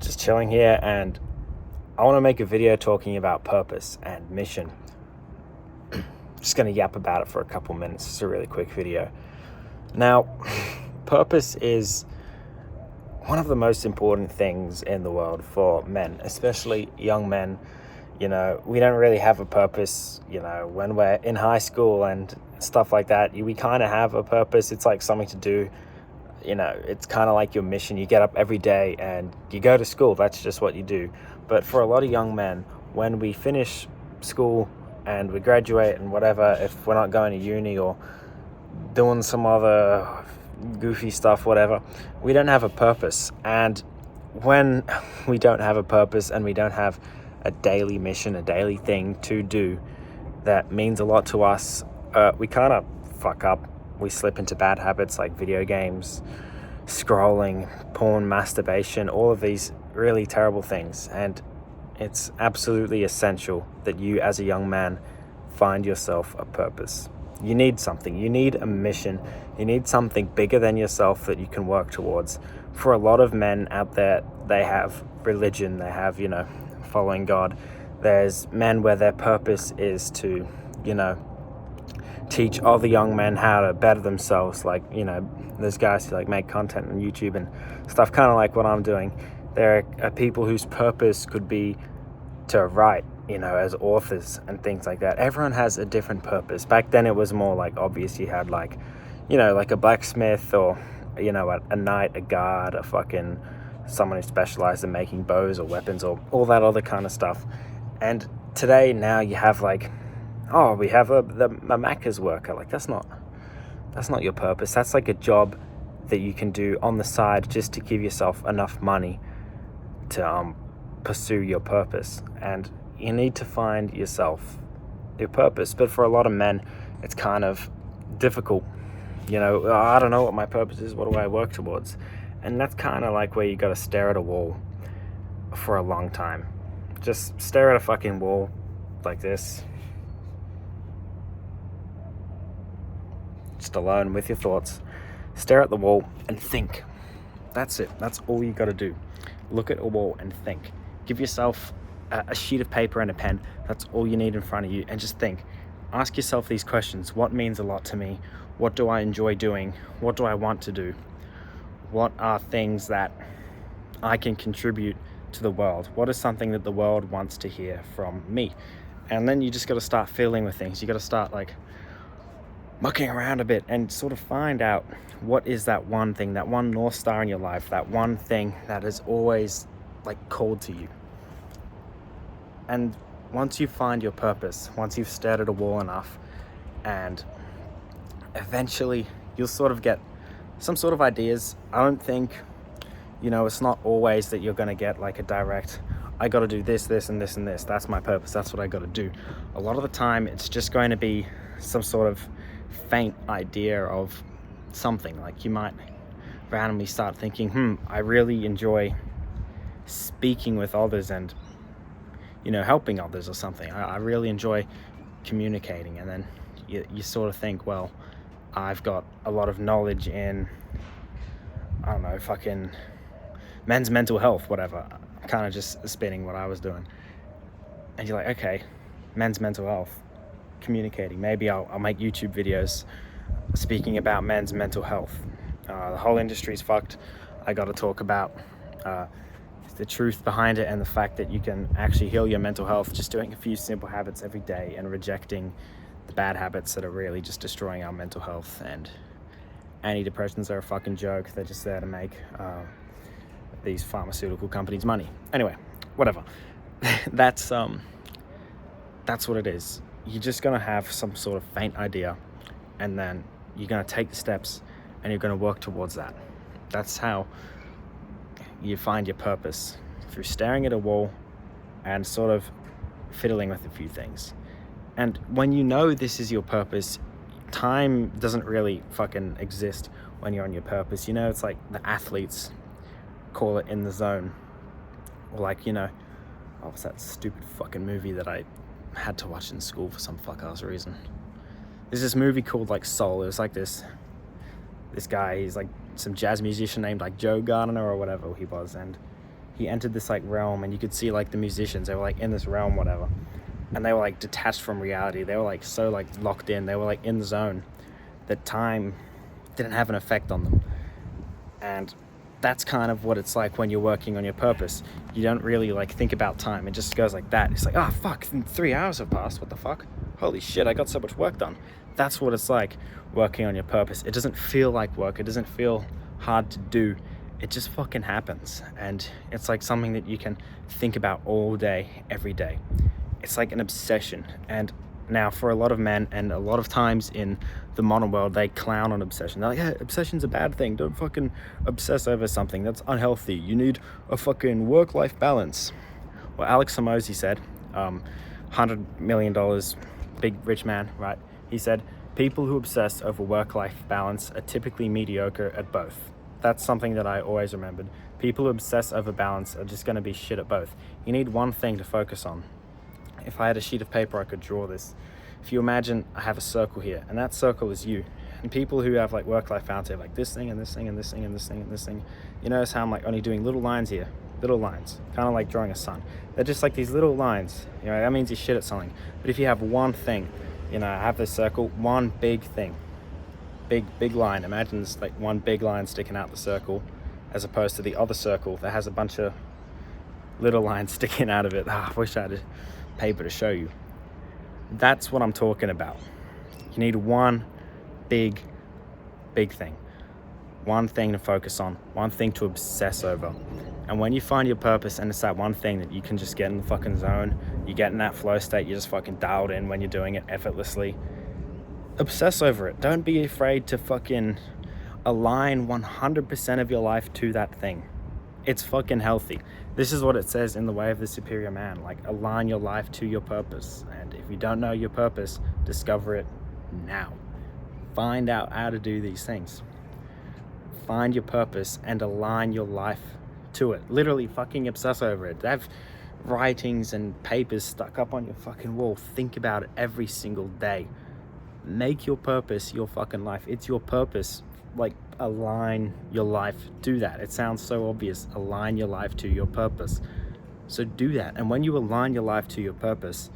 Just chilling here, and I want to make a video talking about purpose and mission. Just going to yap about it for a couple minutes. It's a really quick video. Now, purpose is one of the most important things in the world for men, especially young men. You know, we don't really have a purpose, when we're in high school and stuff like that. We kind of have a purpose. It's like something to do. It's kind of like your mission. You get up every day and you go to school. That's just what you do. But for a lot of young men, when we finish school and we graduate and whatever, if we're not going to uni or doing some other goofy stuff, whatever, we don't have a purpose. And when we don't have a purpose and we don't have a daily mission, a daily thing to do that means a lot to us, we kind of fuck up. We slip into bad habits like video games, scrolling, porn, masturbation, all of these really terrible things. And it's absolutely essential that you, as a young man, find yourself a purpose. You need something. You need a mission. You need something bigger than yourself that you can work towards. For a lot of men out there, they have religion, they have, following God. There's men where their purpose is to, teach other young men how to better themselves. Like, there's guys who make content on YouTube and stuff, kind of like what I'm doing. There are people whose purpose could be to write, as authors and things like that. Everyone has a different purpose. Back then it was more obvious. You had a blacksmith or, a knight, a guard, someone who specialized in making bows or weapons or all that other kind of stuff. And today, now you have we have a Macca's worker. That's not your purpose. That's a job that you can do on the side just to give yourself enough money to pursue your purpose. And you need to find yourself your purpose. But for a lot of men, it's kind of difficult. I don't know what my purpose is. What do I work towards? And that's kind of where you got to stare at a wall for a long time. Just stare at a fucking wall like this. Just alone with your thoughts. Stare at the wall and think. That's it. That's all you got to do. Look at a wall and think. Give yourself a sheet of paper and a pen. That's all you need in front of you, and just think. Ask yourself these questions. What means a lot to me? What do I enjoy doing? What do I want to do? What are things that I can contribute to the world? What is something that the world wants to hear from me? And then you just got to start filling with things. You got to start mucking around a bit and sort of find out what is that one thing, that one North Star in your life, that one thing that is always called to you. And once you find your purpose, once you've stared at a wall enough, and eventually you'll sort of get some sort of ideas. I don't think, it's not always that you're going to get a direct, I got to do this, this, and this, and this. That's my purpose. That's what I got to do. A lot of the time, it's just going to be some sort of faint idea of something. You might randomly start thinking, I really enjoy speaking with others and, helping others or something. I really enjoy communicating. And then you sort of think, well, I've got a lot of knowledge in, I don't know, men's mental health, whatever. I'm kind of just spinning what I was doing. And you're okay, men's mental health, communicating. Maybe I'll make YouTube videos speaking about men's mental health. The whole industry's fucked. I got to talk about the truth behind it and the fact that you can actually heal your mental health just doing a few simple habits every day and rejecting the bad habits that are really just destroying our mental health. And antidepressants are a fucking joke. They're just there to make these pharmaceutical companies money. Anyway, whatever. That's what it is. You're just gonna have some sort of faint idea, and then you're gonna take the steps and you're gonna work towards that. That's how you find your purpose, through staring at a wall and sort of fiddling with a few things. And when this is your purpose, time doesn't really fucking exist when you're on your purpose. It's the athletes call it in the zone. Or what's that stupid fucking movie that I had to watch in school for some fuck-ass reason? There's this movie called Soul. It was this guy, he's some jazz musician named Joe Gardner or whatever he was, and he entered this like realm, and you could see like the musicians, they were like in this realm, whatever, and they were like detached from reality. They were like so like locked in, they were like in the zone that time didn't have an effect on them. And that's kind of what it's like when you're working on your purpose. You don't really like think about time. It just goes like that. It's like, oh fuck, 3 hours have passed. What the fuck? Holy shit, I got so much work done. That's what it's like working on your purpose. It doesn't feel like work. It doesn't feel hard to do. It just fucking happens. And it's like something that you can think about all day, every day. It's like an obsession. And now for a lot of men, and a lot of times in the modern world, they clown on obsession. They're like, yeah, obsession's a bad thing. Don't fucking obsess over something. That's unhealthy. You need a fucking work-life balance. Well, Alex Hormozi said, $100 million, big rich man, right? He said, people who obsess over work-life balance are typically mediocre at both. That's something that I always remembered. People who obsess over balance are just gonna be shit at both. You need one thing to focus on. If I had a sheet of paper, I could draw this. If you imagine I have a circle here, and that circle is you. And people who have like work-life balance, they have like this thing and this thing and this thing and this thing and this thing. You notice how I'm like only doing little lines here, little lines, kind of like drawing a sun. They're just like these little lines. You know, that means you're shit at something. But if you have one thing, you know, I have this circle, one big thing, big line. Imagine this like one big line sticking out the circle, as opposed to the other circle that has a bunch of little lines sticking out of it. I wish I had paper to show you. That's what I'm talking about. You need one big thing, one thing to focus on, one thing to obsess over. And when you find your purpose, and it's that one thing that you can just get in the fucking zone, you get in that flow state, you're just fucking dialed in when you're doing it effortlessly, obsess over it. Don't be afraid to fucking align 100% of your life to that thing. It's fucking healthy. This is what it says in The Way of the Superior Man, like align your life to your purpose. And if you don't know your purpose, discover it now. Find out how to do these things. Find your purpose and align your life to it. Literally fucking obsess over it. Have writings and papers stuck up on your fucking wall. Think about it every single day. Make your purpose your fucking life. It's your purpose. Like, align your life to that. It sounds so obvious. Align your life to your purpose. So do that. And when you align your life to your purpose,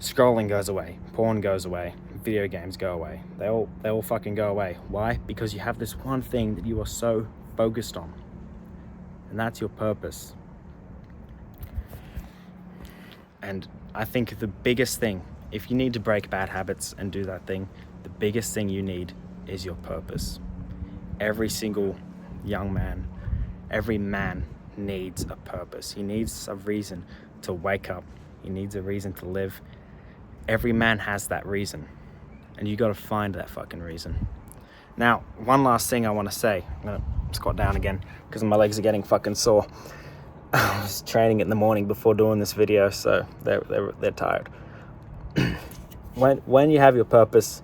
scrolling goes away, porn goes away, video games go away. They all fucking go away. Why? Because you have this one thing that you are so focused on, and that's your purpose. And I think the biggest thing, if you need to break bad habits and do that thing, the biggest thing you need is your purpose. Every single young man, every man needs a purpose. He needs a reason to wake up. He needs a reason to live. Every man has that reason, and you got to find that fucking reason. Now, one last thing I want to say. I'm gonna squat down again because my legs are getting fucking sore. I was training in the morning before doing this video, so they're tired. When you have your purpose,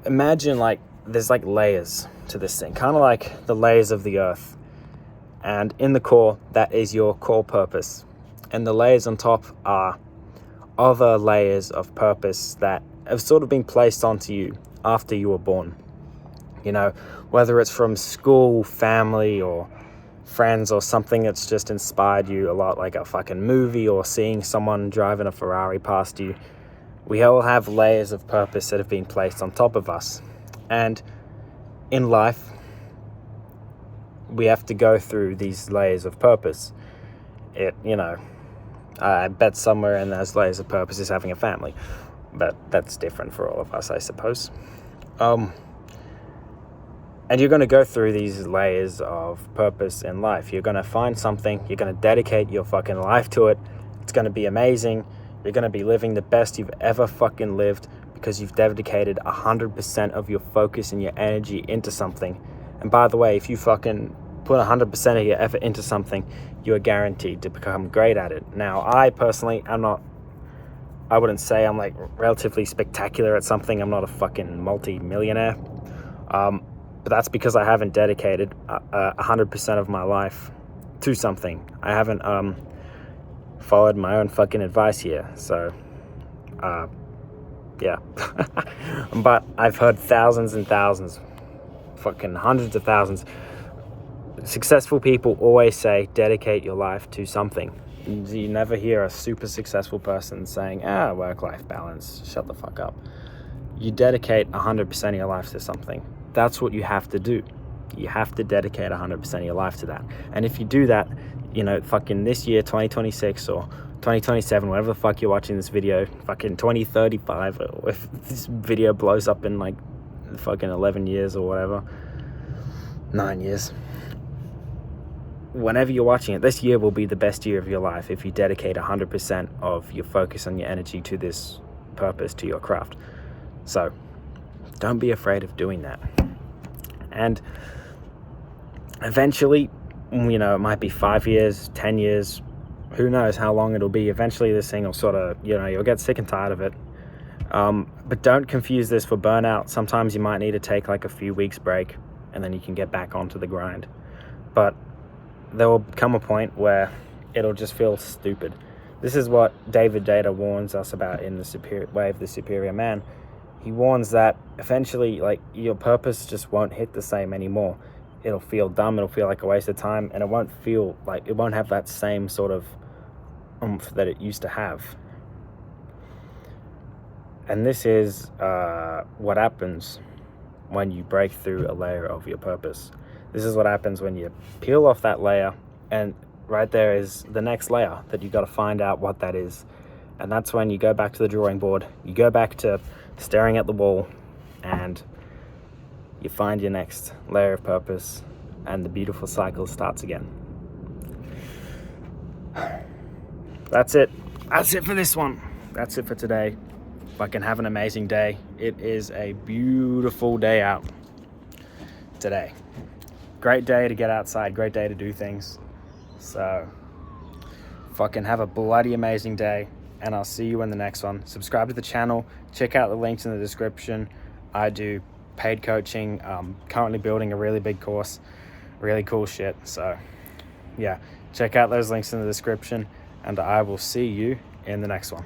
imagine like there's like layers to this thing, kind of like the layers of the earth. And in the core, that is your core purpose. And the layers on top are other layers of purpose that have sort of been placed onto you after you were born. You know, whether it's from school, family, or friends, or something that's just inspired you a lot, like a fucking movie or seeing someone driving a Ferrari past you. We all have layers of purpose that have been placed on top of us. And in life, we have to go through these layers of purpose. I bet somewhere in those layers of purpose is having a family. But that's different for all of us, I suppose. And you're going to go through these layers of purpose in life. You're going to find something. You're going to dedicate your fucking life to it. It's going to be amazing. You're going to be living the best you've ever fucking lived because you've dedicated 100% of your focus and your energy into something. And by the way, if you fucking put 100% of your effort into something, you are guaranteed to become great at it. Now, I personally, I wouldn't say I'm like relatively spectacular at something. I'm not a fucking multi-millionaire. But that's because I haven't dedicated 100% of my life to something. I haven't followed my own fucking advice here. So, yeah. But I've heard thousands and thousands, fucking hundreds of thousands, Successful people always say, dedicate your life to something. You never hear a super successful person saying, work-life balance, shut the fuck up. You dedicate 100% of your life to something. That's what you have to do. You have to dedicate 100% of your life to that. And if you do that, fucking this year, 2026 or 2027, whatever the fuck you're watching this video, fucking 2035, or if this video blows up in like fucking 11 years or whatever, 9 years, whenever you're watching it, this year will be the best year of your life if you dedicate 100% of your focus and your energy to this purpose, to your craft. So don't be afraid of doing that. And eventually, it might be 5 years, 10 years, who knows how long it'll be. Eventually this thing will sort of, you'll get sick and tired of it. But don't confuse this for burnout. Sometimes you might need to take like a few weeks break and then you can get back onto the grind. But there will come a point where it'll just feel stupid. This is what David Deida warns us about in the Way of the Superior Man. He warns that eventually, like, your purpose just won't hit the same anymore. It'll feel dumb, it'll feel like a waste of time, and it won't have that same sort of oomph that it used to have. And this is what happens when you break through a layer of your purpose. This is what happens when you peel off that layer, and right there is the next layer that you got to find out what that is. And that's when you go back to the drawing board, you go back to staring at the wall, and you find your next layer of purpose, and the beautiful cycle starts again. That's it for this one. That's it for today. Fucking have an amazing day. It is a beautiful day out today. Great day to get outside, great day to do things. So fucking have a bloody amazing day, and I'll see you in the next one. Subscribe to the channel, check out the links in the description. I do paid coaching, currently building a really big course, really cool shit. So yeah, check out those links in the description, and I will see you in the next one.